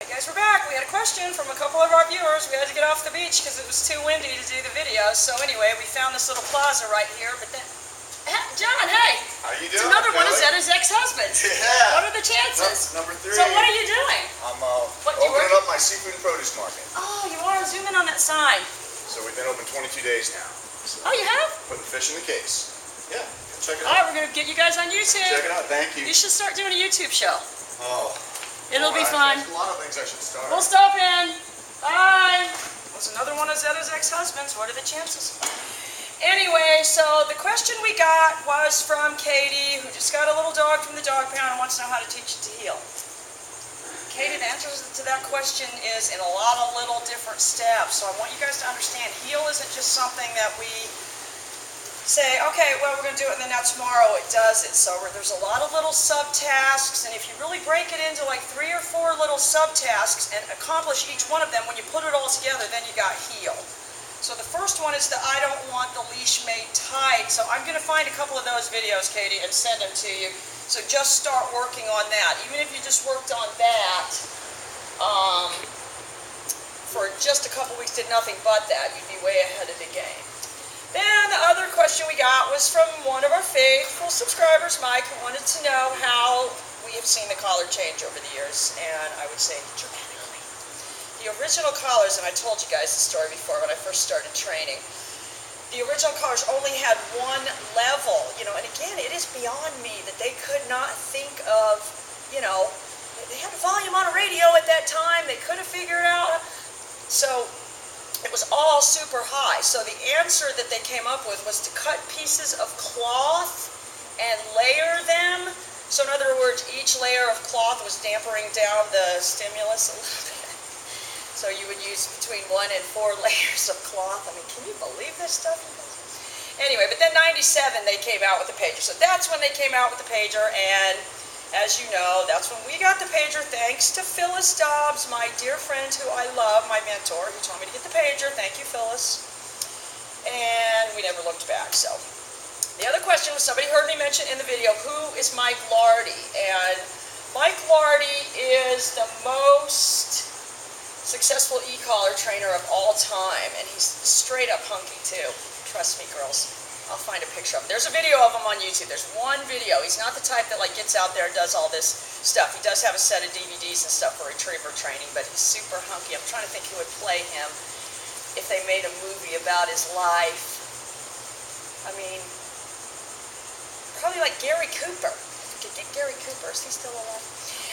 Hey guys, we're back. We had a question from a couple of our viewers. We had to get off the beach because it was too windy to do the video. So anyway, we found this little plaza right here. But then, John, hey! How you It's doing? another one of Kelly? Zetta's ex-husband. Yeah. What are the chances? Number 3. So what are you doing? I'm What, you opening working? up my seafood and produce market. Oh, you are. Zoom in on that sign. So we've been open 22 days now. So Oh, you have? putting fish in the case. Yeah, check it All right, out. we're going to get you guys on YouTube. Check it out. Thank you. You should start doing a YouTube show. Oh. It'll be There's fun. a lot of things I should start. We'll stop in. Bye. Was another one of Zetta's ex-husbands. What are the chances? Anyway, so the question we got was from Katie, who just got a little dog from the dog pound and wants to know how to teach it to heel. Katie, the answer to that question is in a lot of little different steps. So I want you guys to understand, heel isn't just something that we say, okay, well, we're going to do it, and then now tomorrow it does it. So there's a lot of little subtasks, and if you really break it into like 3 or 4 little subtasks and accomplish each one of them, when you put it all together, then you got heel. So the first one is the I don't want the leash made tight. So I'm going to find a couple of those videos, Katie, and send them to you. So just start working on that. Even if you just worked on that for just a couple weeks, did nothing but that, you'd be way ahead of the game. Then the other question we got was from one of our faithful subscribers, Mike, who wanted to know how we have seen the collar change over the years, and I would say dramatically. The original collars, and I told you guys the story before when I first started training, the original collars only had one level, and again, it is beyond me that they could not think of, they had volume on a radio at that time, they couldn't figure it out, so it was all super high. So the answer that they came up with was to cut pieces of cloth and layer them. So in other words, each layer of cloth was dampening down the stimulus a little bit. So you would use between 1 and 4 layers of cloth. I mean, can you believe this stuff? Anyway, but then 97 they came out with the pager. So that's when they came out with the pager, and as you know, that's when we got the pager, thanks to Phyllis Dobbs, my dear friend who I love, my mentor, who told me to get the pager. Thank you, Phyllis. And we never looked back. So the other question was, somebody heard me mention in the video, who is Mike Lardy? And Mike Lardy is the most successful e-collar trainer of all time, and he's straight up hunky too. Trust me, girls. I'll find a picture of him. There's a video of him on YouTube. There's one video. He's not the type that gets out there and does all this stuff. He does have a set of DVDs and stuff for retriever training, but he's super hunky. I'm trying to think who would play him if they made a movie about his life. I mean, probably like Gary Cooper. If you could get Gary Cooper. Is he still alive?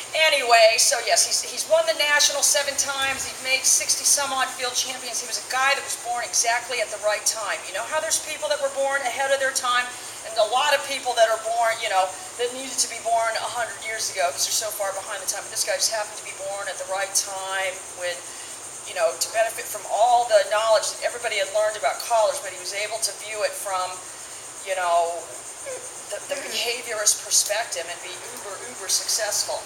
Anyway, so yes, he's won the National 7 times. He's made 60-some-odd field champions. He was a guy that was born exactly at the right time. You know how there's people that were born ahead of their time, and a lot of people that are born, that needed to be born 100 years ago because they're so far behind the time. But this guy just happened to be born at the right time when, to benefit from all the knowledge that everybody had learned about collars, but he was able to view it from, the behaviorist perspective and be uber successful.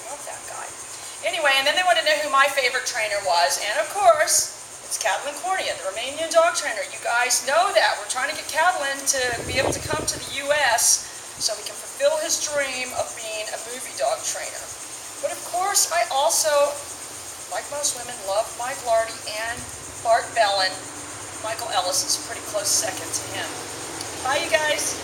Love that guy. Anyway, and then they wanted to know who my favorite trainer was, and of course, it's Catalin Cornea, the Romanian dog trainer. You guys know that. We're trying to get Catalin to be able to come to the U.S. so he can fulfill his dream of being a movie dog trainer. But of course, I also, like most women, love Mike Lardy and Bart Bellin. Michael Ellis is a pretty close second to him. Bye, you guys.